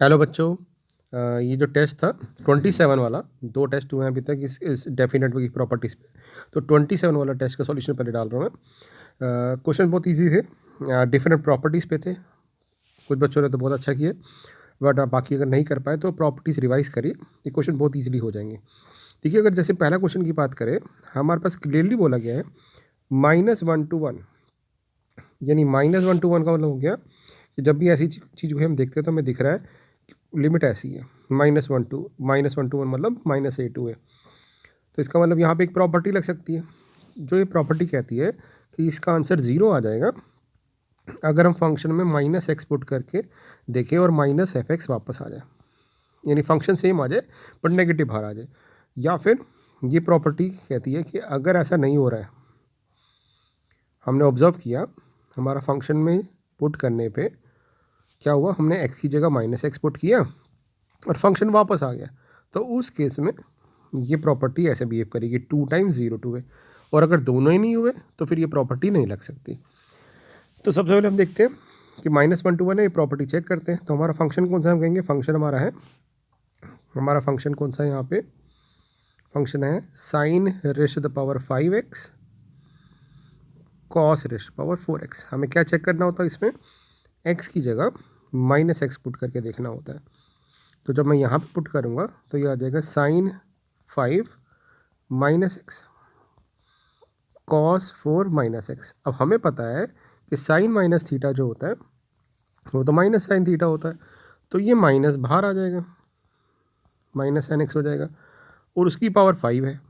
Hello बच्चों। ये जो टेस्ट था 27 वाला, दो टेस्ट हुए हैं अभी तक इस डेफिनेट की प्रॉपर्टीज़ पे। तो 27 वाला टेस्ट का सॉल्यूशन पहले डाल रहा हूँ मैं। क्वेश्चन बहुत इजी थे, डिफरेंट प्रॉपर्टीज़ पे थे। कुछ बच्चों ने तो बहुत अच्छा किया, बट आप बाकी अगर नहीं कर पाए तो प्रॉपर्टीज़ रिवाइज करिए, ये क्वेश्चन बहुत ईजिली हो जाएंगे। देखिए, अगर जैसे पहला क्वेश्चन की बात करें, हमारे पास क्लियरली बोला गया है -1 to 1, यानी -1 to 1 का मतलब हो गया कि जब भी ऐसी चीज़ को हम देखते हैं तो हमें दिख रहा है लिमिट ऐसी है, -1 to 1 मतलब -a to a। तो इसका मतलब यहाँ पे एक प्रॉपर्टी लग सकती है, जो ये प्रॉपर्टी कहती है कि इसका आंसर 0 आ जाएगा अगर हम फंक्शन में -x पुट करके देखें और -f(x) वापस आ जाए, यानी फंक्शन सेम आ जाए बट नेगेटिव बाहर आ जाए। या फिर ये प्रॉपर्टी कहती है कि अगर ऐसा नहीं हो रहा है, हमने ऑब्जर्व किया हमारा फंक्शन में पुट करने पे क्या हुआ, हमने x की जगह -x पुट किया और फंक्शन वापस आ गया, तो उस केस में ये प्रॉपर्टी ऐसे बिहेव करेगी 2 times 0 to a। और अगर दोनों ही नहीं हुए तो फिर ये प्रॉपर्टी नहीं लग सकती। तो सबसे पहले हम देखते हैं कि -1 to 1 है, ये प्रॉपर्टी चेक करते हैं। तो हमारा फंक्शन कौन सा हम कहेंगे, फंक्शन हमारा फंक्शन कौन सा है यहाँ पे, फंक्शन है sin रेश द पावर 5x cos रेश पावर 4x। हमें क्या चेक करना होता है इसमें, x की जगह -x पुट करके देखना होता है। तो जब मैं यहाँ पे पुट करूँगा तो ये आ जाएगा sin 5 -x cos 4 -x। अब हमें पता है कि साइन माइनस थीटा जो होता है वो तो माइनस साइन थीटा होता है, तो ये माइनस बाहर आ जाएगा, -sin x हो जाएगा और उसकी पावर 5 है,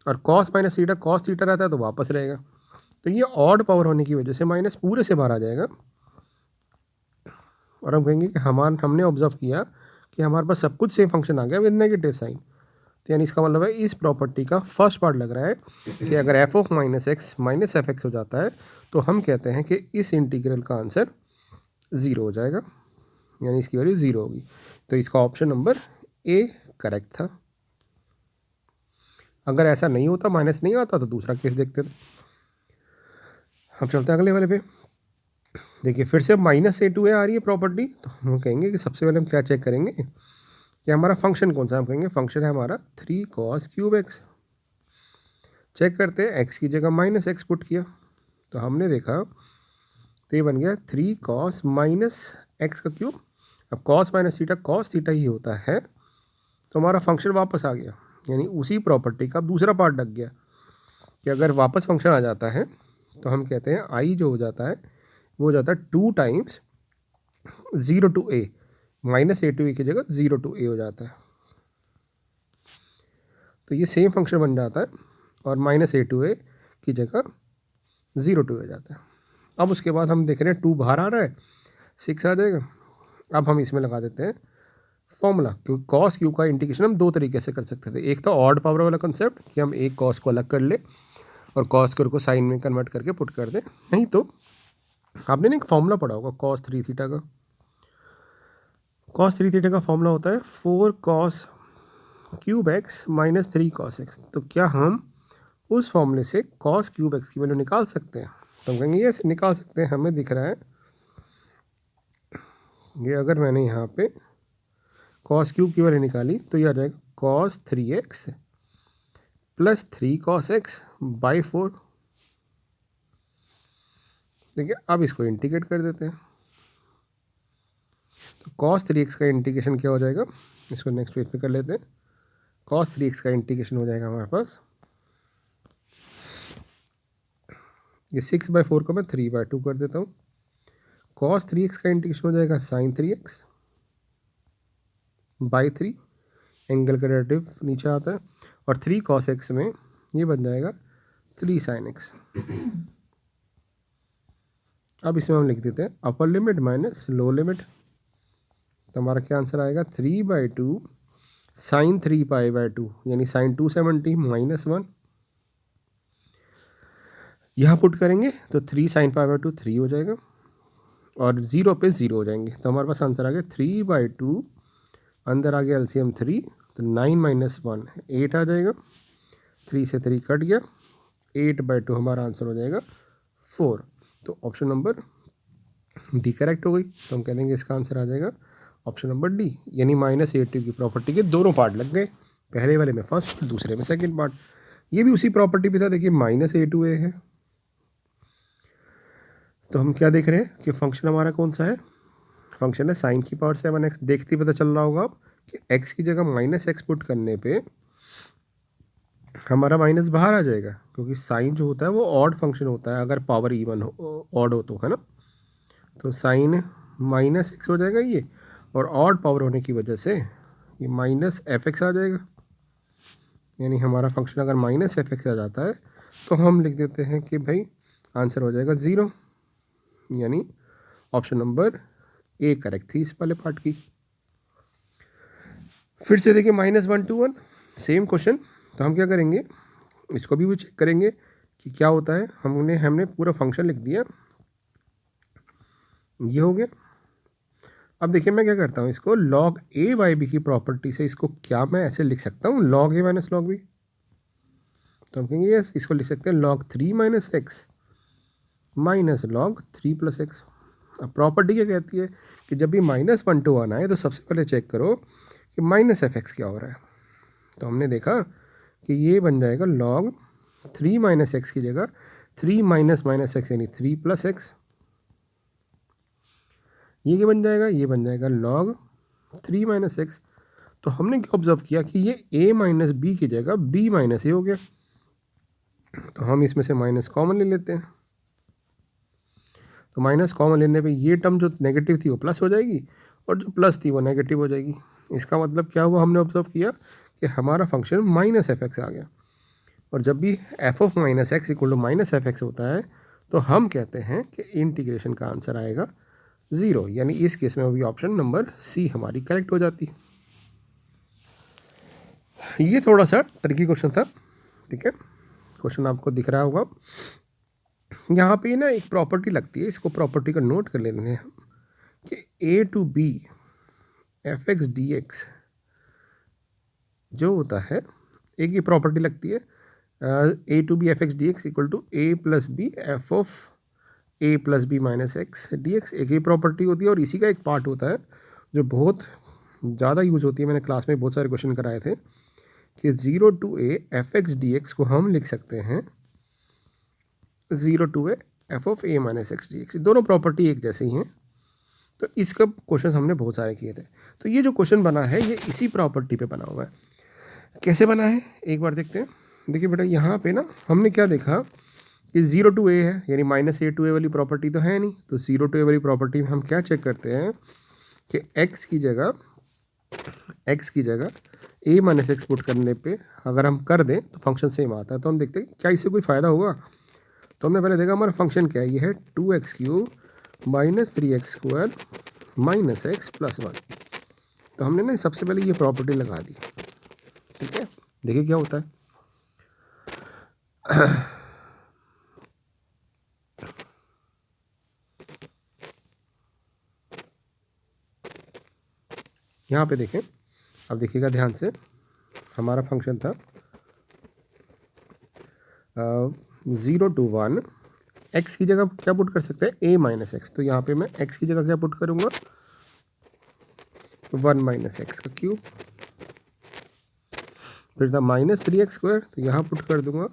और cos minus theta cos theta रहता है तो वापस रहेगा। तो ये ऑड पावर होने की वजह से माइनस पूरे से बाहर आ जाएगा। और हम कहेंगे कि हमने ऑब्जर्व किया कि हमारे पास सब कुछ सेम फंक्शन आ गया विद नेगेटिव साइन। तो यानी इसका मतलब है इस प्रॉपर्टी का फर्स्ट पार्ट लग रहा है कि अगर f ऑफ -x -f(x) हो जाता है तो हम कहते हैं कि इस इंटीग्रल का आंसर 0 हो जाएगा, यानी इसकी वैल्यू 0 होगी। तो इसका ऑप्शन नंबर ए करेक्ट था। अगर ऐसा नहीं होता, माइनस नहीं आता, तो दूसरा केस देखते थे। हम चलते हैं अगले वाले पे। देखिए, फिर से -a to a आ रही है प्रॉपर्टी, तो हम कहेंगे कि सबसे पहले हम क्या चेक करेंगे कि हमारा फंक्शन कौन सा, हम कहेंगे फंक्शन है हमारा 3 cos³ x। चेक करते हैं, x की जगह -x पुट किया तो हमने देखा तो ये बन गया 3 cos -x³। अब cos minus theta cos theta ही होता है, तो हमारा फंक्शन वापस आ गया, यानी उसी प्रॉपर्टी का दूसरा पार्ट लग गया कि अगर वापस फंक्शन आ जाता है तो हम कहते हैं आई जो हो जाता है वो हो जाता है 2 times 0 to a, -a to a की जगह 0 to a हो जाता है। तो ये सेम फंक्शन बन जाता है और -a to a की जगह 0 to a हो जाता है। अब उसके बाद हम देख रहे हैं 2 बाहर आ रहा है, 6 आ जाएगा। अब हम इसमें लगा देते हैं फॉर्मूला, क्योंकि कॉस क्यू का इंटीग्रेशन हम दो तरीके से कर सकते थे। एक तो ऑड पावर वाला कंसेप्ट कि हम एक कॉस को अलग कर ले और कॉस क्यू को साइन में कन्वर्ट करके पुट कर दें, नहीं तो आपने ना एक फॉर्मूला पढ़ा होगा cos 3 थीटा का। cos 3 थीटा का फॉर्मूला होता है 4 cos³ x -3 cos x। तो क्या हम उस फॉर्मूले से cos³ x की वैल्यू निकाल सकते हैं? तो हम कहेंगे यस, निकाल सकते हैं। हमें दिख रहा है ये, अगर मैंने यहाँ पे cos³ की वैल्यू निकाली तो ये आ जाएगा cos 3x + 3 cos x by 4। देखिए, अब इसको इंटीग्रेट कर देते हैं तो cos 3x का इंटीग्रेशन क्या हो जाएगा, इसको नेक्स्ट पेज पे कर लेते हैं। cos 3x का इंटीग्रेशन हो जाएगा हमारे पास, ये 6/4 को मैं 3/2 कर देता हूँ। cos 3x का इंटीग्रेशन हो जाएगा sin 3x बाई 3, एंगल का डेरिवेटिव नीचे आता है, और 3 cos x में ये बन जाएगा 3 sin x। अब इसमें हम लिख देते हैं अपर लिमिट माइनस लो लिमिट, तो हमारा क्या आंसर आएगा 3/2 sin 3π/2, यानी sin 270 -1। यहाँ पुट करेंगे तो 3 sin π/2 3 हो जाएगा और 0 पे 0 हो जाएंगे, तो हमारे पास आंसर आ गया 3/2। अंदर आ गया LCM 3, तो 9 - 1 8 आ जाएगा, 3 से 3 कट गया, 8/2 हमारा आंसर हो जाएगा 4। तो ऑप्शन नंबर डी करेक्ट हो गई। तो हम कह देंगे इसका आंसर आ जाएगा ऑप्शन नंबर डी, यानी -a2 की प्रॉपर्टी के दोनों पार्ट लग गए, पहले वाले में फर्स्ट, दूसरे में सेकंड पार्ट। ये भी उसी प्रॉपर्टी पे था, देखिए -a2a है। तो हम क्या देख रहे हैं कि फंक्शन हमारा कौन सा है, फंक्शन है साइन की पावर 7x। देखते ही पता चल रहा होगा आप कि x की जगह -x पुट करने पे हमारा माइनस बाहर आ जाएगा, क्योंकि साइन जो होता है वो ऑड फंक्शन होता है अगर पावर इवन हो, ऑड हो तो, है ना। तो साइन -x हो जाएगा ये, और ऑड पावर होने की वजह से ये -fx आ जाएगा। यानी हमारा फंक्शन अगर -fx आ जाता है तो हम लिख देते हैं कि भाई आंसर हो जाएगा 0, यानी ऑप्शन नंबर ए करेक्ट थी इस वाले पार्ट की। फिर से देखिए -1 to 1 सेम क्वेश्चन। तो हम क्या करेंगे, इसको भी वो चेक करेंगे कि क्या होता है। हमने पूरा फंक्शन लिख दिया, ये हो गया। अब देखिए मैं क्या करता हूँ, इसको log a बाई बी की प्रॉपर्टी से इसको क्या मैं ऐसे लिख सकता हूँ, log a minus log b। तो हम कहेंगे यस, इसको लिख सकते हैं log 3 minus x minus log 3 plus x. अब प्रॉपर्टी क्या कहती है कि जब भी -1 to 1 आए तो सबसे पहले चेक करो कि -fx क्या हो रहा है। तो हमने देखा कि ये बन जाएगा log 3 माइनस एक्स की जगह 3 माइनस एक्स यानी 3 प्लस एक्स। ये क्या बन जाएगा, ये बन जाएगा log 3 माइनस एक्स। तो हमने क्या ऑब्जर्व किया कि ये a माइनस बी की जगह b माइनस ए हो गया। तो हम इसमें से माइनस कॉमन ले लेते हैं। तो माइनस कॉमन लेने पे ये टर्म जो नेगेटिव थी वो प्लस हो जाएगी, और जो प्लस थी वो नेगेटिव हो जाएगी। इसका मतलब क्या हुआ, हमने ऑब्जर्व किया कि हमारा फंक्शन -fx आ गया। और जब भी f of -x equal to -fx होता है तो हम कहते हैं कि इंटीग्रेशन का आंसर आएगा 0, यानी इस केस में भी ऑप्शन नंबर सी हमारी करेक्ट हो जाती है। ये थोड़ा सा ट्रिकी क्वेश्चन था, ठीक है। क्वेश्चन आपको दिख रहा होगा। यहाँ पे ना एक प्रॉपर्टी लगती है, इसको प्रॉपर्टी का नोट कर लेते हैं हम कि a to b fx dx जो होता है, एक ही प्रॉपर्टी लगती है, a to b fx dx equal to a plus b f of a plus b minus x dx। एक ही प्रॉपर्टी होती है, और इसी का एक पार्ट होता है जो बहुत ज़्यादा यूज़ होती है, मैंने क्लास में बहुत सारे क्वेश्चन कराए थे, कि 0 टू a fx dx को हम लिख सकते हैं 0 to a f of a minus x dx। दोनों प्रॉपर्टी एक जैसे ही हैं, तो इसका क्वेश्चन हमने बहुत सारे किए थे। तो ये जो क्वेश्चन बना है ये इसी प्रॉपर्टी पे बना हुआ है। कैसे बना है एक बार देखते हैं। देखिए बेटा, यहाँ पे ना हमने क्या देखा कि 0 टू a है, यानी -a टू a वाली प्रॉपर्टी तो है नहीं। तो 0 टू a वाली प्रॉपर्टी में हम क्या चेक करते हैं कि x की जगह a माइनस एक्स पुट करने पे अगर हम कर दें तो फंक्शन सेम आता है। तो हम देखते हैं क्या इससे कोई फ़ायदा होगा। तो हमने पहले देखा हमारा फंक्शन क्या है, ये है 2x³ minus 3x² minus x plus 1। तो हमने ना सबसे पहले ये प्रॉपर्टी लगा दी, ठीक है। देखिए क्या होता है। यहाँ पे देखें, अब देखिएगा ध्यान से, हमारा फंक्शन था 0 टू 1, x की जगह क्या पुट कर सकते हैं, a माइनस एक्स। तो यहाँ पे मैं x की जगह क्या पुट करूँगा, 1 माइनस एक्स का क्यूब। फिर था -3x², तो यहाँ पुट कर दूंगा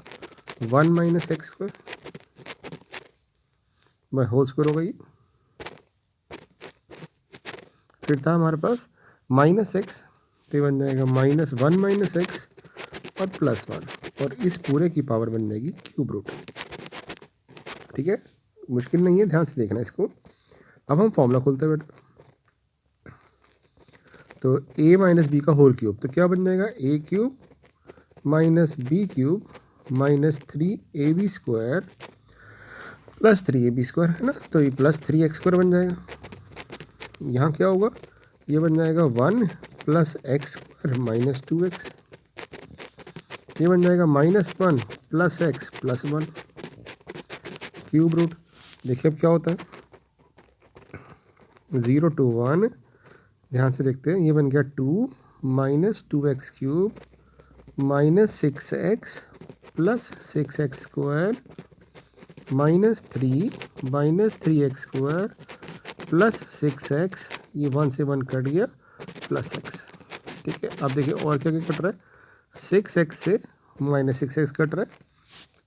1 माइनस x², मैं होल स्क्वायर हो गई। फिर था हमारे पास -x, तो बन जाएगा -1 माइनस एक्स और +1, और इस पूरे की पावर बन जाएगी क्यूब रूट। ठीक है, मुश्किल नहीं है, ध्यान से देखना इसको। अब हम फॉर्मूला खोलते हैं बेटा। तो a माइनस बी का होल क्यूब, तो क्या बन जाएगा, a³ minus b³ minus 3ab² plus 3ab² है ना। तो ये +3x² बन जाएगा। यहाँ क्या होगा, ये बन जाएगा 1 प्लस x² माइनस 2x। ये बन जाएगा -1 plus x plus 1 cube root. देखिए अब क्या होता है, 0 टू 1, ध्यान से देखते हैं, ये बन गया 2 minus 2x³ minus 6x plus 6x² minus 3 minus 3x² plus 6x, ये 1 से 1 कट गया, प्लस x। ठीक है, अब देखिए और क्या क्या कट रहा है, 6x से -6x कट रहा है।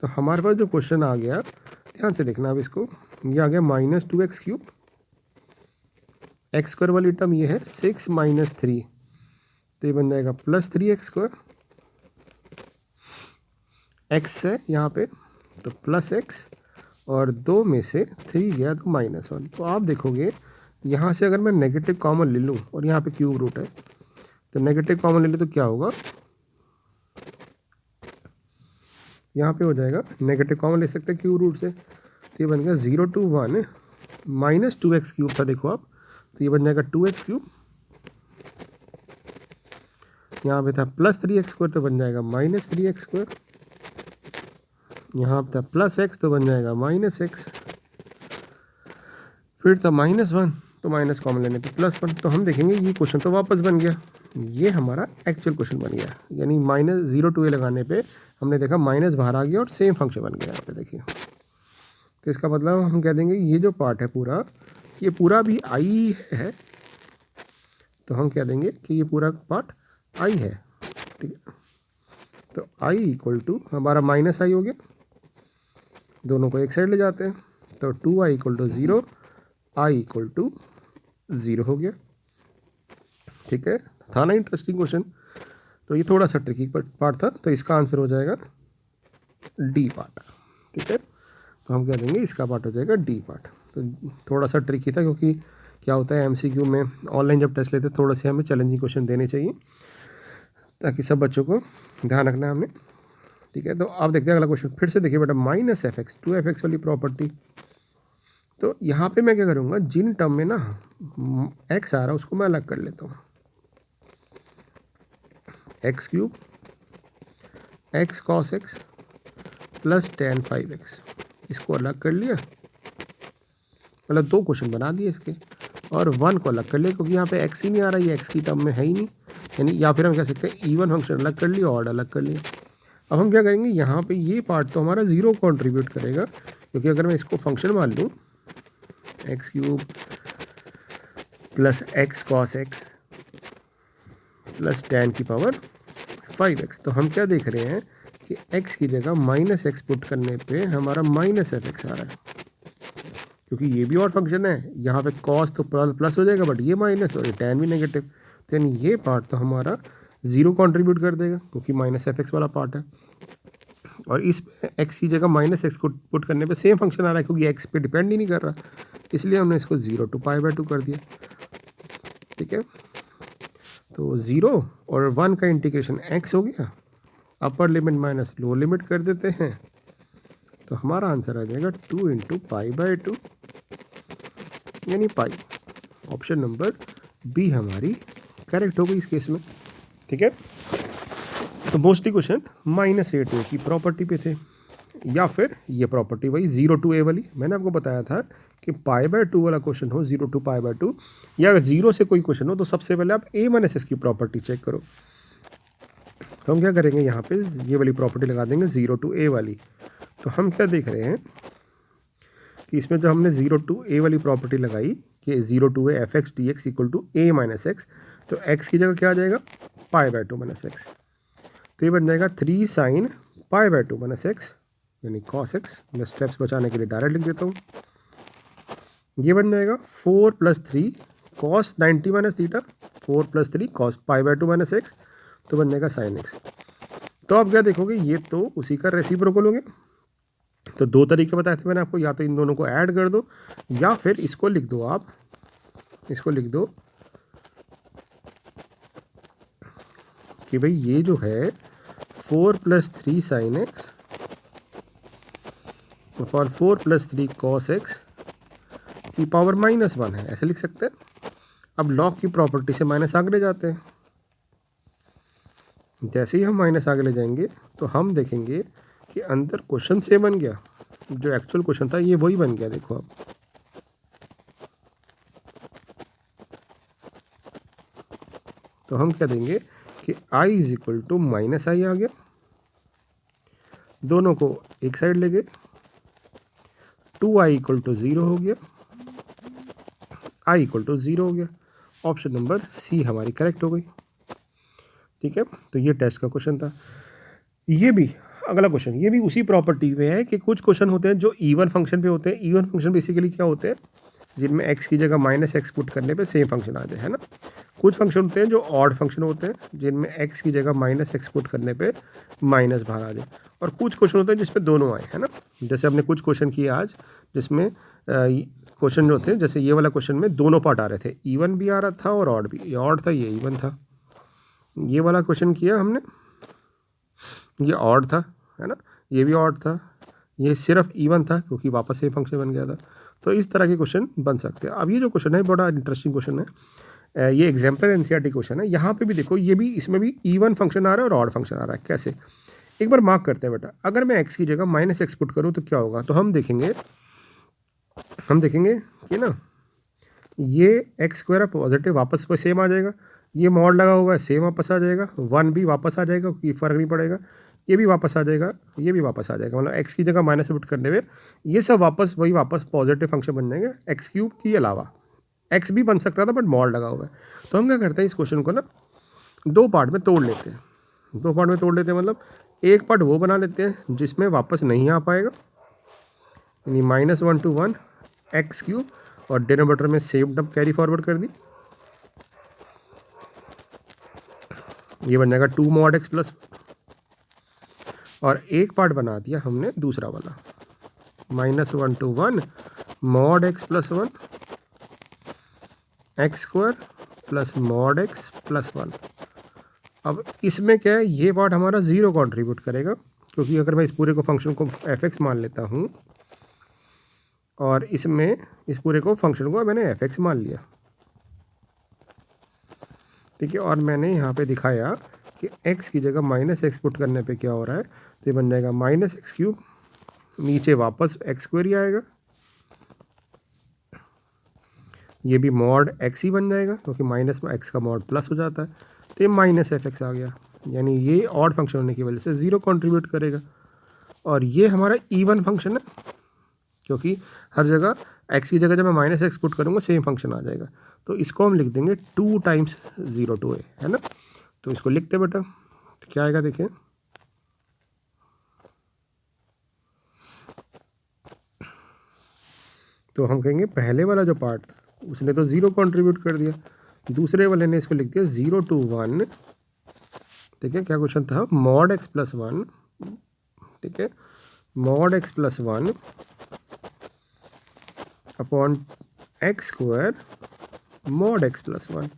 तो हमारे पास जो क्वेश्चन आ गया, ध्यान से देखना अब इसको, ये आ गया -2x3, एक्स स्क्वायर वाली टर्म ये है 6 - 3, तो ये बन जाएगा +3x², x है यहाँ पे तो +x, और 2 में से 3 गया तो -1। तो आप देखोगे यहाँ से अगर मैं नेगेटिव कॉमन ले लूँ और यहाँ पे क्यूब रूट है, तो नेगेटिव कॉमन ले लूँ तो क्या होगा, यहाँ पे हो जाएगा नेगेटिव कॉमन ले सकते हैं क्यूब रूट से, तो ये बन गया 0 to 1 -2x³ था, देखो आप, तो ये बन जाएगा 2x³, यहाँ पे था +3x², तो बन जाएगा -3x², यहाँ पे था +x, तो बन जाएगा -x, फिर था -1, तो माइनस कॉमन लेने पे +1। तो हम देखेंगे ये क्वेश्चन तो वापस बन गया, ये हमारा एक्चुअल क्वेश्चन बन गया, यानी -0 to a लगाने पे हमने देखा माइनस बाहर आ गया और सेम फंक्शन बन गया यहाँ पे देखिए। तो इसका मतलब हम कह देंगे ये जो पार्ट है पूरा, ये पूरा भी आई है, तो हम कह देंगे कि ये पूरा पार्ट आई है। ठीक है, तो i = हमारा -i हो गया, दोनों को एक साइड ले जाते हैं, तो 2i = 0, i = 0 हो गया। ठीक है, था ना इंटरेस्टिंग क्वेश्चन। तो ये थोड़ा सा ट्रिकी पार्ट था, तो इसका आंसर हो जाएगा डी पार्ट। ठीक है, तो हम कह देंगे इसका पार्ट हो जाएगा डी पार्ट। तो थोड़ा सा ट्रिकी था, क्योंकि क्या होता है एमसीक्यू में ऑनलाइन जब टेस्ट लेते हैं थोड़े से हमें चैलेंजिंग क्वेश्चन देने चाहिए, ताकि सब बच्चों को ध्यान रखना है हमने। ठीक है, तो आप देखते हैं अगला क्वेश्चन, फिर से देखिए बेटा, -fx 2fx वाली प्रॉपर्टी। तो यहाँ पे मैं क्या करूँगा, जिन टर्म में ना x आ रहा है उसको मैं अलग कर लेता हूँ, x³ x cos x + tan 5x, इसको अलग कर लिया, मतलब 2 क्वेश्चन बना दिए इसके, और 1 को अलग कर लिया, क्योंकि यहाँ पे x ही नहीं आ रहा, ये x की टर्म में है ही नहीं, यानी या फिर हम कह सकते हैं इवन फंक्शन अलग कर लिया, ऑड अलग कर लिया। अब हम क्या करेंगे, यहाँ पे ये पार्ट तो हमारा 0 कंट्रीब्यूट करेगा, क्योंकि अगर मैं इसको फंक्शन मान लूँ x³ + x cos x + tan 5x, तो हम क्या देख रहे हैं कि x की जगह -x पुट करने पे हमारा -fx आ रहा है, क्योंकि ये भी और फंक्शन है, यहाँ पे cos तो प्लस हो जाएगा, बट ये माइनस, और ये tan भी नेगेटिव, तो यानी ये पार्ट तो हमारा 0 कंट्रीब्यूट कर देगा, क्योंकि -fx वाला पार्ट है। और इसमें x की जगह -x को पुट करने पे सेम फंक्शन आ रहा है, क्योंकि x पे डिपेंड ही नहीं कर रहा, इसलिए हमने इसको 0 to π/2 कर दिया। ठीक है, तो 0 और 1 का इंटीग्रेशन x हो गया, upper limit minus lower limit कर देते हैं, तो हमारा आंसर आ जाएगा 2 × π/2, यानी पाई। ऑप्शन नंबर बी हमारी करेक्ट हो गई इस केस में। ठीक है, तो मोस्टली क्वेश्चन -8 to a की प्रॉपर्टी पे थे, या फिर ये प्रॉपर्टी वही 0 to a वाली, मैंने आपको बताया था कि π/2 वाला क्वेश्चन हो, 0 to π/2, या अगर 0 से कोई क्वेश्चन हो तो सबसे पहले आप a - s की प्रॉपर्टी चेक करो। तो हम क्या करेंगे, यहाँ पे ये वाली प्रॉपर्टी लगा देंगे 0 to a वाली। तो हम क्या देख रहे हैं कि इसमें जो हमने 0 to a वाली प्रॉपर्टी लगाई कि 0 to a fx dx = a - x, तो x की जगह क्या आ जाएगा, π/2 - x, तो ये बन जाएगा 3 sin π/2 - x, यानी cos x। मैं स्टेप्स बचाने के लिए डायरेक्ट लिख देता हूँ, ये बन जाएगा 4 + 3 cos 90 - थीटा, 4 + 3 cos π/2 - x, तो बन जाएगा sin x। तो आप क्या देखोगे, ये तो उसी का रेसिप्रोकल हो गया। तो 2 तरीके बताए थे मैंने आपको, या तो इन दोनों को ऐड कर दो, या फिर इसको लिख दो, आप इसको लिख दो कि भाई ये जो है 4 + 3 sin x और 4 + 3 cos x की पावर -1 है, ऐसे लिख सकते हैं। अब लॉग की प्रॉपर्टी से माइनस आगे ले जाते हैं, जैसे ही हम माइनस आगे ले जाएंगे तो हम देखेंगे कि अंदर क्वेश्चन सेम बन गया, जो एक्चुअल क्वेश्चन था ये वही बन गया। देखो आप, तो हम क्या देंगे कि i = -i आ गया, दोनों को एक साइड ले गए, 2i = 0 हो गया, आई इक्वल टू 0 हो गया। ऑप्शन नंबर सी हमारी करेक्ट हो गई। ठीक है, तो ये टेस्ट का क्वेश्चन था। ये भी अगला क्वेश्चन, ये भी उसी प्रॉपर्टी में है कि कुछ क्वेश्चन होते हैं जो इवन फंक्शन पे होते हैं। इवन फंक्शन बेसिकली क्या होते हैं, जिनमें x की जगह माइनस एक्स पुट करने पे सेम फंक्शन आ जाए, है ना। कुछ फंक्शन होते हैं जो ऑड फंक्शन होते हैं, जिनमें x की जगह माइनस एक्स पुट करने पे माइनस बाहर आ जाए। और कुछ क्वेश्चन होते हैं जिसमें दोनों आए, है ना। जैसे हमने कुछ क्वेश्चन किए आज जिसमें क्वेश्चन जो थे, जैसे ये वाला क्वेश्चन में दोनों पार्ट आ रहे थे, इवन भी आ रहा था और ऑड भी। ये ऑड था, ये इवन था। ये वाला क्वेश्चन किया हमने, ये ऑड था, है ना, ये भी ऑड था, ये सिर्फ इवन था क्योंकि वापस से फंक्शन बन गया था। तो इस तरह के क्वेश्चन बन सकते हैं। अब ये जो क्वेश्चन है बड़ा इंटरेस्टिंग क्वेश्चन है, ये एग्जाम्पल एनसीईआरटी क्वेश्चन है। यहाँ पे भी देखो, ये भी, इसमें भी इवन फंक्शन आ रहा है और ऑड फंक्शन आ रहा है। कैसे, एक बार मार्क करते हैं बेटा। अगर मैं x की जगह माइनस एक्स पुट करूँ तो क्या होगा, तो हम देखेंगे कि ना, ये एक्स स्क्वायर पॉजिटिव वापस पर सेम आ जाएगा, ये मॉड लगा हुआ है सेम वापस आ जाएगा, 1 भी वापस आ जाएगा क्योंकि फ़र्क नहीं पड़ेगा, ये भी वापस आ जाएगा, ये भी वापस आ जाएगा। मतलब एक्स की जगह माइनस पुट करने में ये सब वापस वही वापस पॉजिटिव फंक्शन बन जाएंगे, एक्स क्यूब के अलावा। एक्स भी बन सकता था बट मॉड लगा हुआ है। तो हम क्या करते हैं, इस क्वेश्चन को ना दो पार्ट में तोड़ लेते हैं। दो पार्ट में तोड़ लेते हैं मतलब एक पार्ट वो बना लेते हैं जिसमें वापस नहीं आ पाएगा, यानी -1 to 1 एक्स क्यूब, और डिनोमिनेटर में सेम टर्म कैरी फॉरवर्ड कर दी, ये बन जाएगा 2 mod x प्लस। और एक पार्ट बना दिया हमने दूसरा वाला, -1 to 1 mod x plus 1 x square plus mod x plus 1। अब इसमें क्या है, ये पार्ट हमारा 0 कंट्रीब्यूट करेगा, क्योंकि अगर मैं इस पूरे को फंक्शन को f(x) मान लेता हूँ और इसमें इस पूरे को फंक्शन को मैंने f(x) मान लिया, ठीक है। और मैंने यहाँ पे दिखाया कि x की जगह माइनस एक्स पुट करने पे क्या हो रहा है, तो ये बन जाएगा -x³, नीचे वापस एक्स स्क्वायर ही आएगा, ये भी मॉड x ही बन जाएगा क्योंकि माइनस में x का मॉड प्लस हो जाता है, तो ये -f(x) आ गया। यानी ये ऑड फंक्शन होने की वजह से 0 कंट्रीब्यूट करेगा। और ये हमारा इवन फंक्शन है क्योंकि हर जगह x की जगह जब मैं माइनस एक्स पुट करूँगा सेम फंक्शन आ जाएगा। तो इसको हम लिख देंगे 2 टाइम्स 0 to a, है ना। तो इसको लिखते बेटा, तो क्या आएगा देखिए, तो हम कहेंगे पहले वाला जो पार्ट था उसने तो 0 कंट्रीब्यूट कर दिया, दूसरे वाले ने इसको लिख दिया 0 to 1। ठीक है, क्या क्वेश्चन था, mod x प्लस 1, ठीक है, mod x plus 1 upon x square mod x plus 1।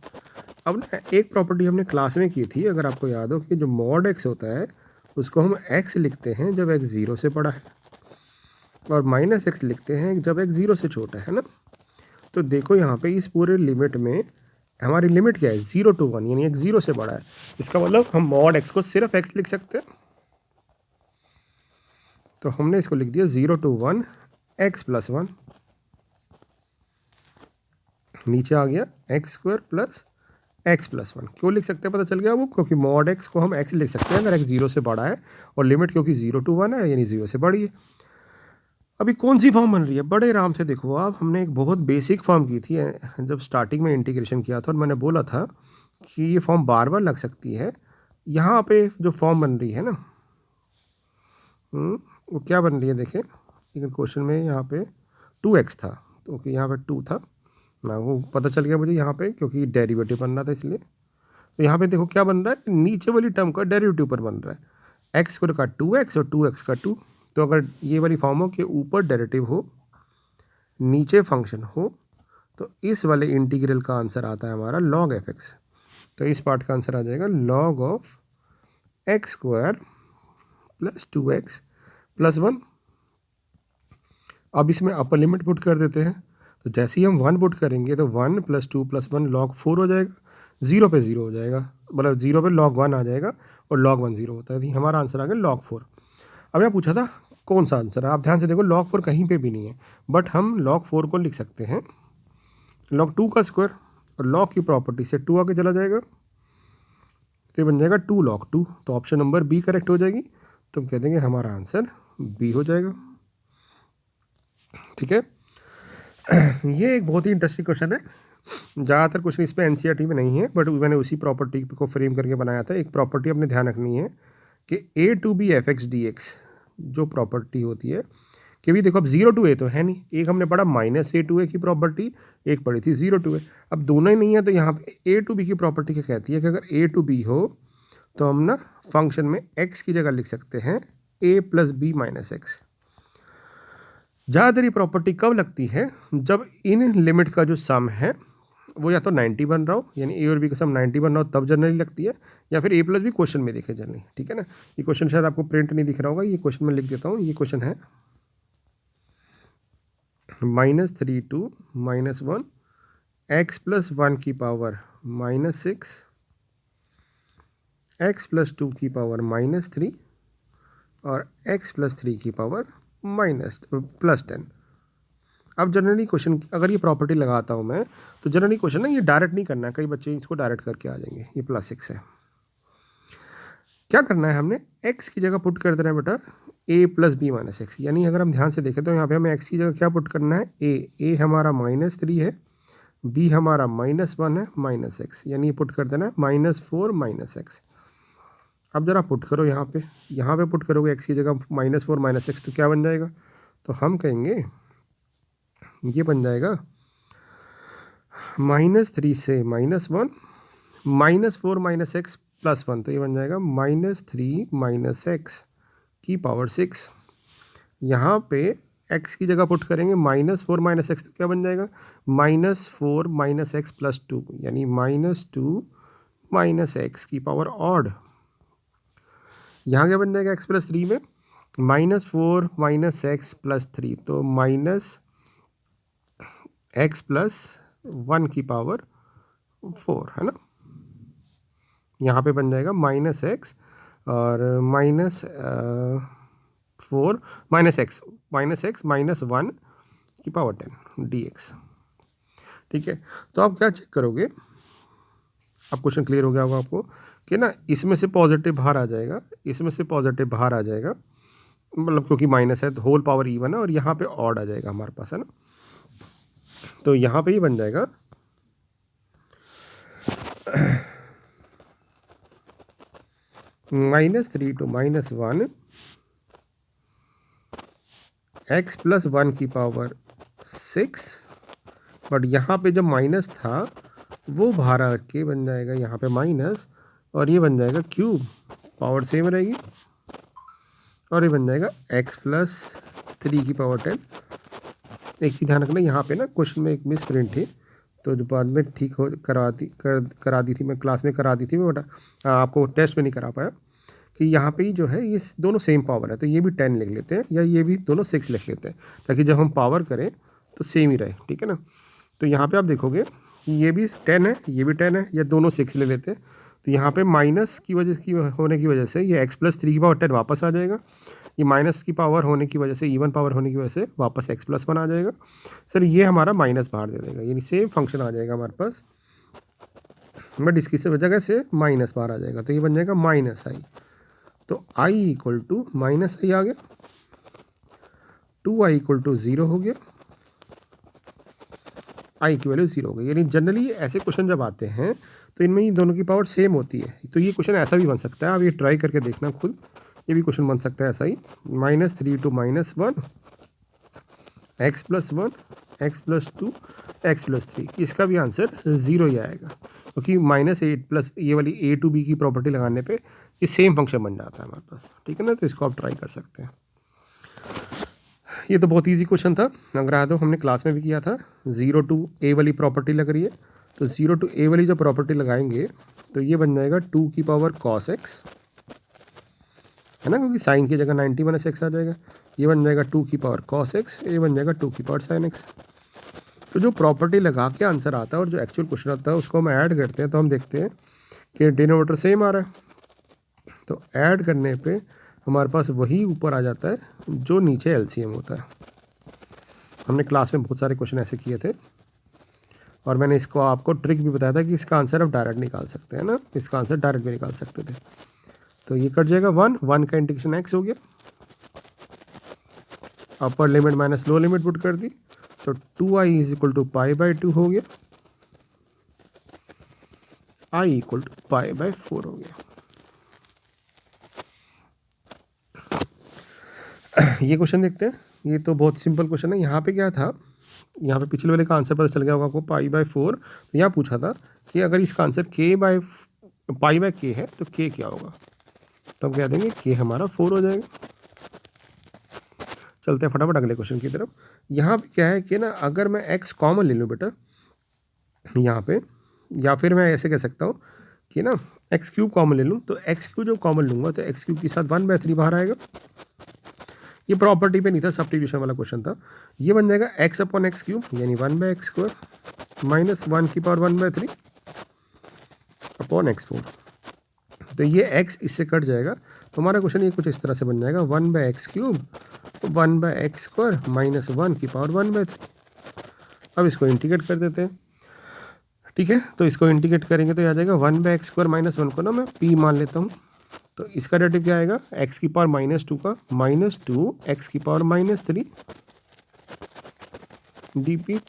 अब ना एक प्रॉपर्टी हमने क्लास में की थी, अगर आपको याद हो, कि जो mod x होता है उसको हम x लिखते हैं जब x 0 से बड़ा है, और -x लिखते हैं जब x 0 से छोटा है ना। तो देखो यहाँ पे इस पूरे लिमिट में हमारी लिमिट क्या है, 0 to 1, यानी x 0 से बड़ा है। इसका मतलब हम mod x को सिर्फ x लिख सकते हैं, तो हमने इसको लिख दिया 0 to 1 x प्लस 1, नीचे आ गया x square plus x plus 1। क्यों लिख सकते हैं पता चल गया वो, क्योंकि mod x को हम x लिख सकते हैं अगर x 0 से बड़ा है, और लिमिट क्योंकि 0 to 1 है यानी 0 से बड़ी है। अभी कौन सी फॉर्म बन रही है, बड़े आराम से देखो आप, हमने एक बहुत बेसिक फॉर्म की थी जब स्टार्टिंग में इंटीग्रेशन किया था, और मैंने बोला था कि ये फॉर्म बार बार लग सकती है। यहाँ पे जो फॉर्म बन रही है ना, वो क्या बन रही है देखें, लेकिन क्वेश्चन में यहाँ पे 2x था, तो कि यहाँ पे 2 था ना, वो पता चल गया मुझे यहाँ पे क्योंकि डेरिवेटिव बन रहा था इसलिए। तो यहाँ पे देखो क्या बन रहा है, नीचे वाली टर्म का डेरिवेटिव पर बन रहा है, एक्स स्क्वायर का 2x और 2x का 2। तो अगर ये वाली फॉर्म हो कि ऊपर डेरिवेटिव हो नीचे फंक्शन हो, तो इस वाले इंटीग्रल का आंसर आता है हमारा log f(x). तो इस पार्ट का आंसर आ जाएगा log of x square plus 2x plus 1। अब इसमें अपर लिमिट पुट कर देते हैं, तो जैसे ही हम 1 पुट करेंगे तो 1 + 2 + 1 log 4 हो जाएगा, 0 पे 0 हो जाएगा, मतलब 0 पे log 1 आ जाएगा और log 1 0 होता है। तो हमारा आंसर आ गया log 4। अब यहाँ पूछा था कौन सा आंसर है, आप ध्यान से देखो log 4 कहीं पे भी नहीं है, बट हम log 4 को लिख सकते हैं log 2 का स्क्वायर, और log की प्रॉपर्टी से 2 आगे चला जाएगा तो बन जाएगा 2 log 2। तो ऑप्शन नंबर बी करेक्ट हो जाएगी, तो हम कह देंगे हमारा आंसर बी हो जाएगा। ठीक है, ये एक बहुत ही इंटरेस्टिंग क्वेश्चन है। ज़्यादातर क्वेश्चन इस पे एनसीईआरटी में नहीं है, बट मैंने उसी प्रॉपर्टी को फ्रेम करके बनाया था। एक प्रॉपर्टी अपने ध्यान रखनी है कि a to b f x d x जो प्रॉपर्टी होती है कि भी देखो, अब जीरो टू ए तो है नहीं, एक हमने पढ़ा माइनस ए टू ए की प्रॉपर्टी, एक पढ़ी थी जीरो टू ए। अब दोनों ही नहीं है तो यहाँ पे ए टू बी की प्रॉपर्टी क्या कहती है कि अगर ए टू बी हो तो हम ना फंक्शन में एक्स की जगह लिख सकते हैं ए प्लस बी माइनस एक्स। ज़्यादातर ये प्रॉपर्टी कब लगती है, जब इन लिमिट का जो सम है वो या तो 90 बन रहा हो, यानी ए और बी का सम 90 बन रहा हो, तब जनरली लगती है, या फिर ए प्लस बी क्वेश्चन में देखे जनरली। ठीक है ना, ये क्वेश्चन शायद आपको प्रिंट नहीं दिख रहा होगा, ये क्वेश्चन में लिख देता हूँ। ये क्वेश्चन है -3 to -1 x प्लस 1 की पावर -6 x प्लस 2 की पावर -3 और x प्लस 3 की पावर +10। अब जनरली क्वेश्चन अगर ये प्रॉपर्टी लगाता हूँ मैं, तो जनरली क्वेश्चन ना ये डायरेक्ट नहीं करना है, कई बच्चे इसको डायरेक्ट करके आ जाएंगे। ये +6 है, क्या करना है, हमने x की जगह पुट कर देना है बेटा a plus b minus x. यानी अगर हम ध्यान से देखें तो यहाँ पे हमें x की जगह क्या पुट करना है, a हमारा -3 है, b हमारा -1 है, -x, यानी पुट कर देना है -4 -x। अब जरा पुट करो यहाँ पे पुट करोगे x की जगह -4 -x, तो क्या बन जाएगा, तो हम कहेंगे ये बन जाएगा -3 से -1 -4 -x +1, तो ये बन जाएगा -3 -x की पावर 6। यहाँ पे x की जगह पुट करेंगे -4 -x, तो क्या बन जाएगा -4 -x +2, यानी -2 -x की पावर ऑड। यहाँ क्या बन जाएगा x प्लस 3 में -4 -x +3, तो -x + 1 की पावर 4 है ना। यहाँ पे बन जाएगा -x और -4 -x -1 की पावर 10 dx। ठीक है, तो आप क्या चेक करोगे, अब क्वेश्चन क्लियर हो गया होगा आपको कि ना इसमें से पॉजिटिव बाहर आ जाएगा, इसमें से पॉजिटिव बाहर आ जाएगा, मतलब क्योंकि माइनस है तो होल पावर इवन है, और यहाँ पे ऑड आ जाएगा हमारे पास, है ना। तो यहाँ पे ही बन जाएगा -3 to -1 x + 1 की पावर 6, बट यहाँ पे जब माइनस था वो बाहर आके बन जाएगा यहाँ पे माइनस, और ये बन जाएगा क्यूब, पावर सेम रहेगी, और ये बन जाएगा x + 3 की पावर 10। एक चीज़ ध्यान रखना, यहाँ पे ना क्वेश्चन में एक मिस प्रिंट थी, तो जो बाद में ठीक हो करा दी थी मैं, क्लास में करा दी थी मैं, बट आपको टेस्ट में नहीं करा पाया, कि यहाँ पे ही जो है ये दोनों सेम पावर है, तो ये भी 10 लिख लेते हैं, या ये भी दोनों 6 लिख लेते हैं, ताकि जब हम पावर करें तो सेम ही रहे। ठीक है ना, तो यहाँ पे आप देखोगे ये भी 10 है, ये भी 10 है, या दोनों 6 ले लेते हैं, तो यहाँ पे माइनस की होने की वजह से ये x + 3 की पावर 10 वापस आ जाएगा, ये माइनस की पावर होने की वजह से, इवन पावर होने की वजह से वापस x + 1 आ जाएगा। सर ये हमारा माइनस बाहर दे देगा, यानी सेम फंक्शन आ जाएगा हमारे पास, बट इसकी जगह से माइनस बाहर आ जाएगा, तो ये बन जाएगा -i। तो i = -i आ गया, 2i = 0 हो गया, i की वैल्यू 0 हो गई। यानी जनरली ऐसे क्वेश्चन जब आते हैं तो इनमें ही दोनों की पावर सेम होती है, तो ये क्वेश्चन ऐसा भी बन सकता है, आप ये ट्राई करके देखना खुद, ये भी क्वेश्चन बन सकता है ऐसा ही, -3 to -1 x + 1 x + 2 x + 3, इसका भी आंसर 0 ही आएगा, क्योंकि -8 + ये वाली a to b की प्रॉपर्टी लगाने पे ये सेम फंक्शन बन जाता है हमारे पास। ठीक है ना, तो इसको आप ट्राई कर सकते हैं। ये तो बहुत इजी क्वेश्चन था, अगर याद हो हमने क्लास में भी किया था। 0 to a वाली प्रॉपर्टी लग रही है, तो 0 to a वाली जो प्रॉपर्टी लगाएंगे तो ये बन जाएगा 2 की पावर cos x, है ना, क्योंकि साइन की जगह 90 - x आ जाएगा, ये बन जाएगा 2 की पावर cos x, ये बन जाएगा 2 की पावर sin x। तो जो प्रॉपर्टी लगा के आंसर आता है और जो एक्चुअल क्वेश्चन आता है उसको हम ऐड करते हैं, तो हम देखते हैं कि डिनोमिनेटर सेम आ रहा है, तो ऐड करने पे हमारे पास वही ऊपर आ जाता है जो नीचे एलसीएम होता है। हमने क्लास में बहुत सारे क्वेश्चन ऐसे किए थे, और मैंने इसको आपको ट्रिक भी बताया था कि इसका आंसर आप डायरेक्ट निकाल सकते हैं ना, इसका आंसर डायरेक्ट भी निकाल सकते थे। तो ये कट जाएगा 1 का इंटीग्रेशन x हो गया, upper limit minus lower limit put कर दी, तो 2i is equal to pi by 2 हो गया, i equal to pi by 4 हो गया। ये क्वेश्चन देखते हैं, ये तो बहुत सिंपल क्वेश्चन है। यहाँ पे क्या था, यहाँ पे पिछले वाले का आंसर पता चल गया होगा आपको, पाई बाई 4। तो यहाँ पूछा था कि अगर इसका answer k by pi by k है तो k क्या होगा, तो हम कह देंगे k हमारा 4 हो जाएगा। चलते हैं फटाफट अगले क्वेश्चन की तरफ। यहाँ पे क्या है कि ना, अगर मैं x कॉमन ले लूँ बेटा यहाँ पे, या फिर मैं ऐसे कह सकता हूँ कि ना एक्स क्यूब कॉमन ले लूँ, तो एक्स क्यूब जो कॉमन लूँगा तो एक्स क्यूब के साथ 1/3 बाहर आएगा। ये प्रॉपर्टी पे नहीं था, सब्स्टिट्यूशन वाला क्वेश्चन था। ये बन जाएगा एक्स अपॉन एक्स क्यूब यानी 1/x² माइनस 1 की पावर 1/3 अपॉन x4। तो ये x इससे कट जाएगा, तो हमारा क्वेश्चन ये कुछ इस तरह से बन जाएगा 1/x³ 1/x² माइनस 1 की पावर 1/3। अब इसको इंटीग्रेट कर देते हैं, ठीक है। तो इसको इंटीग्रेट करेंगे तो आ जाएगा 1/x² माइनस 1 को ना मैं p मान लेता हूँ, तो इसका डेरिवेटिव क्या आएगा, x की पावर -2 का -2 x की पावर -3 dp।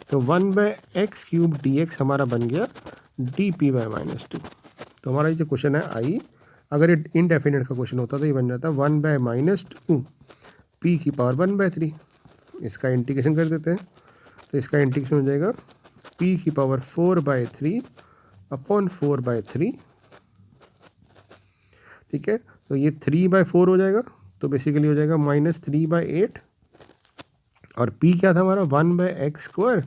तो 1/x³ dx हमारा बन गया dp बाय -2। तो हमारा ये जो क्वेश्चन है आई, अगर ये इनडेफिनेट का क्वेश्चन होता तो ये बन जाता 1/-2 p की पावर 1/3। इसका इंटीग्रेशन कर देते हैं, तो इसका इंटीग्रेशन हो जाएगा p की पावर 4/3 अपॉन 4/3, ठीक है। तो ये 3/4 हो जाएगा, तो बेसिकली हो जाएगा -3/8, और p क्या था हमारा 1/x²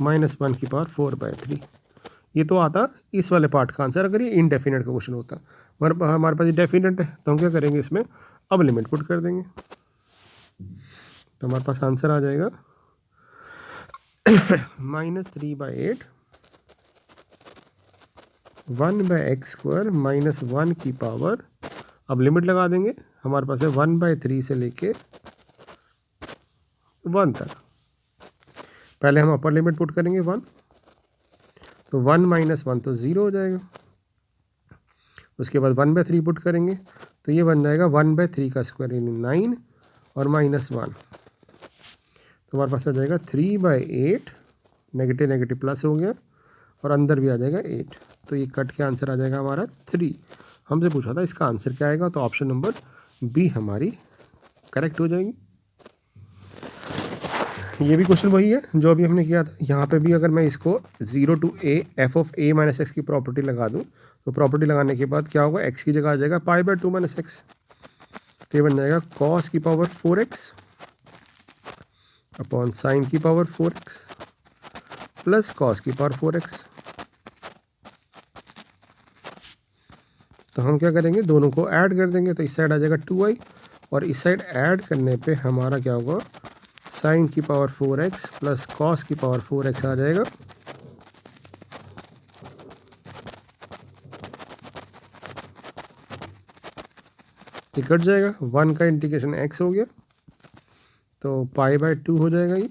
माइनस 1 की पावर 4/3। ये तो आता इस वाले पार्ट का आंसर अगर ये इनडेफिनेट का क्वेश्चन होता। हमारे पास ये डेफिनेट है, तो हम क्या करेंगे इसमें, अब लिमिट पुट कर देंगे, तो हमारे पास आंसर आ जाएगा -3/8 1/x² माइनस 1 की पावर, अब लिमिट लगा देंगे, हमारे पास है 1/3 से लेके 1 तक। पहले हम अपर लिमिट पुट करेंगे 1, तो 1 - 1 तो 0 हो जाएगा। उसके बाद 1/3 पुट करेंगे, तो ये बन जाएगा 1/3 का स्क्वायर यानी 9 और -1, तो हमारे पास आ जाएगा 3/8, नेगेटिव नेगेटिव प्लस हो गया, और अंदर भी आ जाएगा 8। तो ये कट के आंसर आ जाएगा हमारा 3। हमसे पूछा था इसका आंसर क्या आएगा, तो ऑप्शन नंबर बी हमारी करेक्ट हो जाएगी। ये भी क्वेश्चन वही है जो अभी हमने किया था। यहाँ पे भी अगर मैं इसको 0 to a f(a - x) की प्रॉपर्टी लगा दूँ, तो प्रॉपर्टी लगाने के बाद क्या होगा, x की जगह आ जाएगा π/2 - x, तो ये बन जाएगा cos की पावर 4x अपॉन साइन की पावर 4x प्लस cos की पावर 4x। तो हम क्या करेंगे, दोनों को ऐड कर देंगे, तो इस साइड आ जाएगा 2i, और इस साइड ऐड करने पे हमारा क्या होगा, साइन की पावर 4x प्लस cos की पावर 4x आ जाएगा। ये कट जाएगा, 1 का इंटीग्रेशन x हो गया, तो π/2 हो जाएगा ये,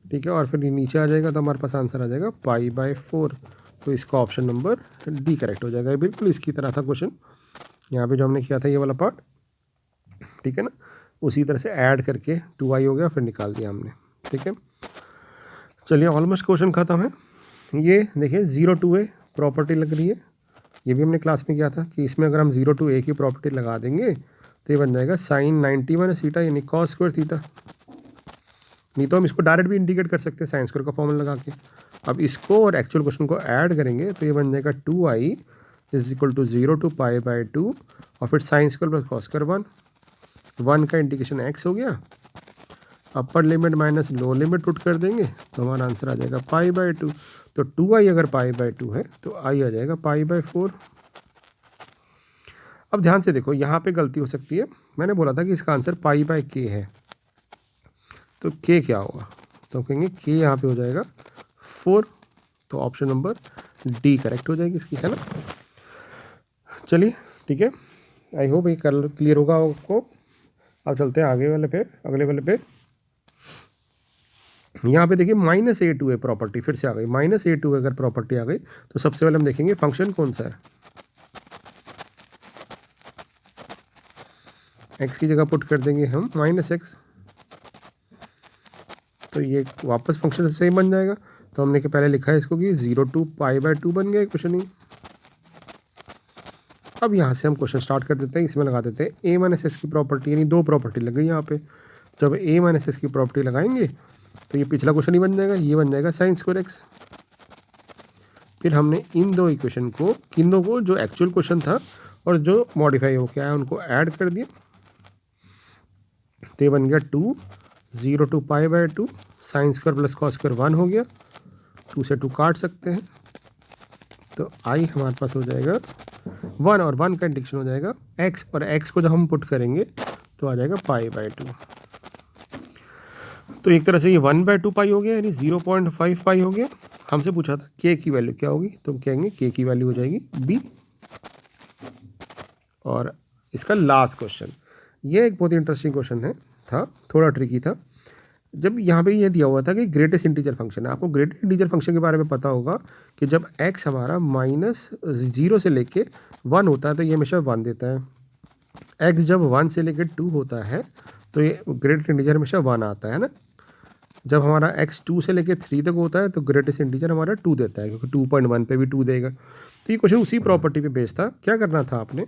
ठीक है। और फिर ये नीचे आ जाएगा, तो हमारे पास आंसर आ जाएगा π/4। तो इसका ऑप्शन नंबर डी करेक्ट हो जाएगा। ये बिल्कुल इसकी तरह था क्वेश्चन, यहाँ पे जो हमने किया था ये वाला पार्ट, ठीक है ना, उसी तरह से ऐड करके 2i हो गया, फिर निकाल दिया हमने, ठीक है। चलिए ऑलमोस्ट क्वेश्चन खत्म है। ये देखिए 0 to a प्रॉपर्टी लग रही है, ये भी हमने क्लास में किया था कि इसमें अगर हम 0 to a की प्रॉपर्टी लगा देंगे तो ये बन जाएगा sin 90 - थीटा यानी cos स्क्वायर थीटा। नहीं तो हम इसको डायरेक्ट भी इंटीग्रेट कर सकते हैं साइन स्क्वायर का फॉर्मूला लगा के। अब इसको और एक्चुअल क्वेश्चन को ऐड करेंगे तो ये बन जाएगा 2i is equal to 0 to π/2 और फिर sine square plus cos square 1 का इंटीग्रेशन x हो गया, upper limit minus low limit put कर देंगे, तो हमारा आंसर आ जाएगा π/2। तो 2i अगर π/2 है तो i आ जाएगा π/4। अब ध्यान से देखो, यहाँ पे गलती हो सकती है। मैंने बोला था कि इसका आंसर π/k है, तो k क्या होगा, तो कहेंगे k यहाँ पे हो जाएगा 4। तो ऑप्शन नंबर डी करेक्ट हो जाएगी इसकी, है ना। चलिए ठीक है, आई होप ये कल क्लियर होगा आपको। अब चलते हैं आगे वाले पे, अगले वाले पे। यहाँ पे देखिए -a2 प्रॉपर्टी फिर से आ गई। -a2 अगर प्रॉपर्टी आ गई तो सबसे पहले हम देखेंगे फंक्शन कौन सा है। x की जगह पुट कर देंगे हम -x, तो तो ये वापस फंक्शन सेम बन जाएगा। तो हमने पहले लिखा है इसको कि 0 to π/2 बन गया क्वेश्चन ही। अब यहाँ से हम क्वेश्चन स्टार्ट कर देते हैं। इसमें लगा देते हैं a-s की प्रॉपर्टी, यानी दो प्रॉपर्टी लग गई यहाँ पे। जब a-s की प्रॉपर्टी लगाएंगे तो ये पिछला क्वेश्चन ही बन जाएगा, ये बन जाएगा sin स्क्वायर x। फिर हमने इन दो इक्वेशन को, किन को, जो एक्चुअल क्वेश्चन था और जो मॉडिफाई हो गया है, उनको ऐड कर दिया। तो ये बन गया 2 0 to π/2 sin square plus cos square 1 हो गया। 2 से 2 काट सकते हैं, तो आई हमारे पास हो जाएगा 1 और 1 का इंटीग्रेशन हो जाएगा x, और x को जब हम पुट करेंगे तो आ जाएगा π/2। तो एक तरह से ये 1/2 पाई हो गया, यानी 0.5 पाई हो गया। हमसे पूछा था k की वैल्यू क्या होगी, तो हम कहेंगे k की वैल्यू हो जाएगी b। और इसका लास्ट क्वेश्चन, ये एक बहुत इंटरेस्टिंग क्वेश्चन है, था थोड़ा ट्रिकी था। जब यहाँ पे ये दिया हुआ था कि ग्रेटेस्ट इंटीजर फंक्शन है, आपको ग्रेटेस्ट इंटीजर फंक्शन के बारे में पता होगा कि जब x हमारा -0 से लेके 1 होता है तो ये हमेशा 1 देता है। x जब 1 से लेके 2 होता है तो ये ग्रेटेस्ट इंटीजर हमेशा 1 आता है ना। जब हमारा x 2 से लेके 3 तक होता है तो ग्रेटेस्ट इंटीजर हमारा 2 देता है, क्योंकि 2.1 पे भी 2 देगा। तो ये क्वेश्चन उसी प्रॉपर्टी पे बेस्ड था। क्या करना था आपने,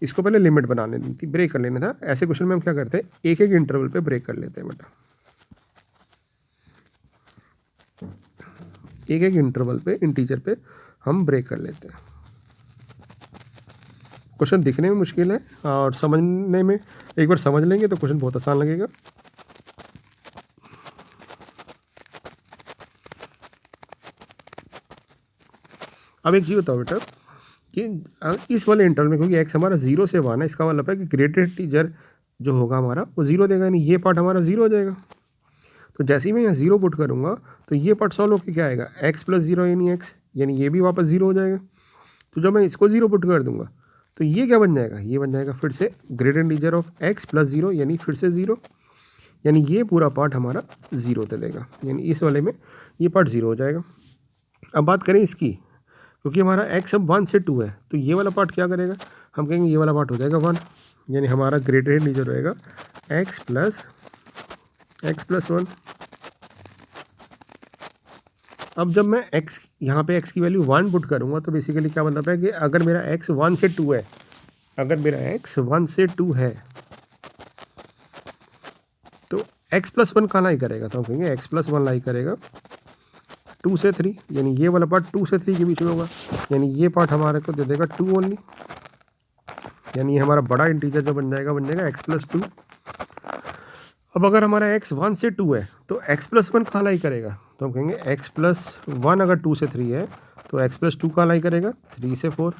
इसको पहले लिमिट बना लेनी थी, ब्रेक कर लेना था। ऐसे क्वेश्चन में हम क्या करते हैं, एक एक इंटरवल पे ब्रेक कर लेते हैं बेटा, एक एक इंटरवल पे इंटीजर पे हम ब्रेक कर लेते हैं। क्वेश्चन दिखने में मुश्किल है और समझने में, एक बार समझ लेंगे तो क्वेश्चन बहुत आसान लगेगा। अब एक चीज़ बताओ बेटा कि इस वाले इंटरवल में, क्योंकि x हमारा 0 से 1 है, इसका मतलब है कि ग्रेटेस्ट इंटीजर जो होगा हमारा वो 0 देगा, यानी ये पार्ट हमारा 0 हो जाएगा। तो जैसे ही मैं यहाँ 0 पुट करूँगा तो ये पार्ट सॉल्व होकर क्या आएगा, x + 0 यानी x, यानी ये भी वापस 0 हो जाएगा। तो जब मैं इसको 0 पुट कर दूंगा तो ये क्या बन जाएगा, ये बन जाएगा फिर से ग्रेटेस्ट इंटीजर ऑफ x + 0, यानी फिर से 0, यानी ये पूरा पार्ट हमारा 0 दे देगा, यानी इस वाले में ये पार्ट 0 हो जाएगा। अब बात करें इसकी, क्योंकि हमारा x अब 1 से 2 है तो ये वाला पार्ट क्या करेगा, हम कहेंगे ये वाला पार्ट हो जाएगा 1, यानी हमारा ग्रेटेस्ट इंटीजर रहेगा x + 1। अब जब मैं x, यहाँ पे x की वैल्यू 1 पुट करूँगा तो बेसिकली क्या मतलब है कि अगर मेरा x 1 से 2 है, अगर मेरा x 1 से 2 है तो x + 1 कहाँ लाई करेगा, तो हम कहेंगे x + 1 लाई करेगा 2 से 3, यानी ये वाला पार्ट 2 से 3 के बीच में होगा, यानी ये पार्ट हमारे को दे देगा 2 ओनली, यानी ये हमारा बड़ा इंटीजर जो बन जाएगा x + 2। अब अगर हमारा x 1 से 2 है तो x + 1 कहाँ लाई करेगा, तो हम कहेंगे x + 1 अगर 2 से 3 है तो x + 2 कहाँ लाई करेगा 3 से 4,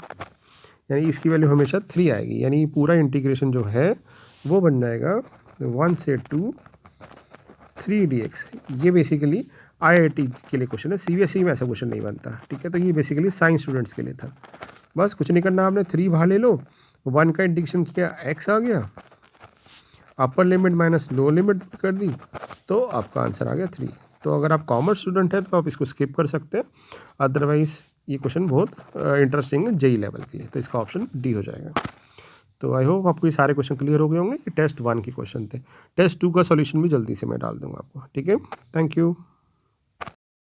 यानी इसकी वैल्यू हमेशा 3 आएगी, यानी पूरा इंटीग्रेशन जो है वो बन जाएगा 1 से 2 3 dx। ये बेसिकली IIT के लिए क्वेश्चन है, CBSE में ऐसा क्वेश्चन नहीं बनता, ठीक है। तो ये बेसिकली साइंस स्टूडेंट्स के लिए था। बस कुछ नहीं करना, आपने 3 बाहर ले लो, 1 का इंटीग्रेशन किया, x आ गया, upper limit minus lower limit कर दी, तो आपका आंसर आ गया 3। तो अगर आप कॉमर्स स्टूडेंट है तो आप इसको स्किप कर सकते हैं, अदरवाइज ये क्वेश्चन बहुत इंटरेस्टिंग है JEE लेवल के लिए, तो इसका ऑप्शन डी हो जाएगा। तो आई होप आपको ये सारे क्वेश्चन क्लियर हो गए होंगे। ये टेस्ट 1 के क्वेश्चन थे, टेस्ट 2 का सॉल्यूशन भी जल्दी से मैं डाल दूंगा आपको, ठीक है। Thank you.